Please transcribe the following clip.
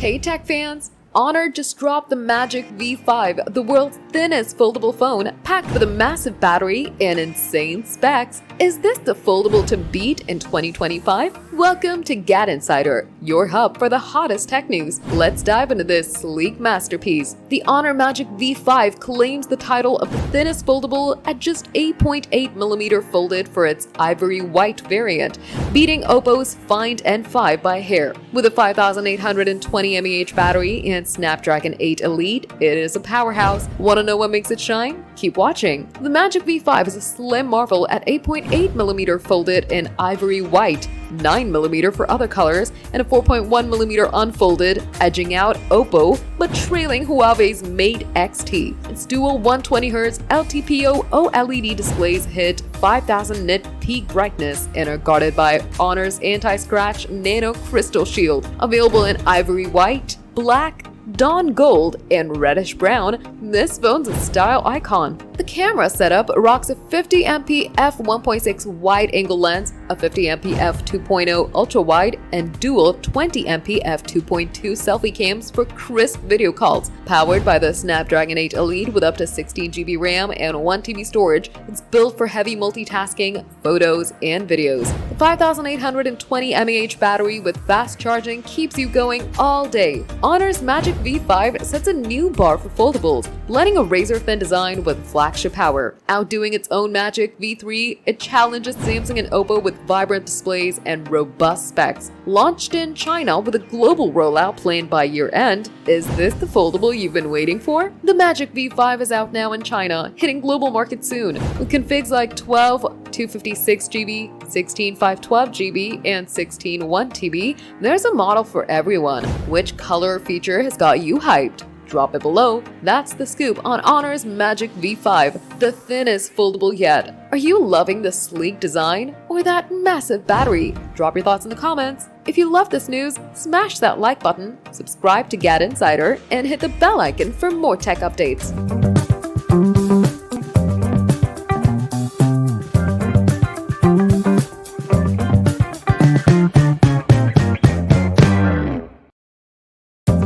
Hey tech fans! Honor just dropped the Magic V5, the world's thinnest foldable phone, packed with a massive battery and insane specs. Is this the foldable to beat in 2025? Welcome to GadInsider, your hub for the hottest tech news. Let's dive into this sleek masterpiece. The Honor Magic V5 claims the title of the thinnest foldable at just 8.8mm folded for its ivory white variant, beating Oppo's Find N5 by a hair. With a 5820 mAh battery and Snapdragon 8 Elite, it is a powerhouse. Want to know what makes it shine? Keep watching. The Magic V5 is a slim marvel at 8.8mm folded in ivory white, 9mm for other colors, and a 4.1mm unfolded, edging out Oppo but trailing Huawei's Mate XT. Its dual 120Hz LTPO OLED displays hit 5000 nit peak brightness and are guarded by Honor's anti-scratch nano crystal shield. Available in ivory white, black, dawn gold, and reddish brown, this phone's a style icon. The camera setup rocks a 50MP f1.6 wide-angle lens, a 50MP f2.0 ultra-wide, and dual 20MP f2.2 selfie cams for crisp video calls. Powered by the Snapdragon 8 Elite with up to 16GB RAM and 1TB storage, it's built for heavy multitasking, photos, and videos. The 5820 mAh battery with fast charging keeps you going all day. Honor's Magic V5 sets a new bar for foldables, blending a razor-thin design with flagship power. Outdoing its own Magic V3, it challenges Samsung and Oppo with vibrant displays and robust specs. Launched in China with a global rollout planned by year-end, is this the foldable you've been waiting for? The Magic V5 is out now in China, hitting global markets soon. With configs like 12 256GB, 16 512GB, and 16 1TB, there's a model for everyone. Which color or feature has got you hyped? Drop it below. That's the scoop on Honor's Magic V5, the thinnest foldable yet. Are you loving the sleek design or that massive battery? Drop your thoughts in the comments. If you love this news, smash that like button, subscribe to GadInsider, and hit the bell icon for more tech updates.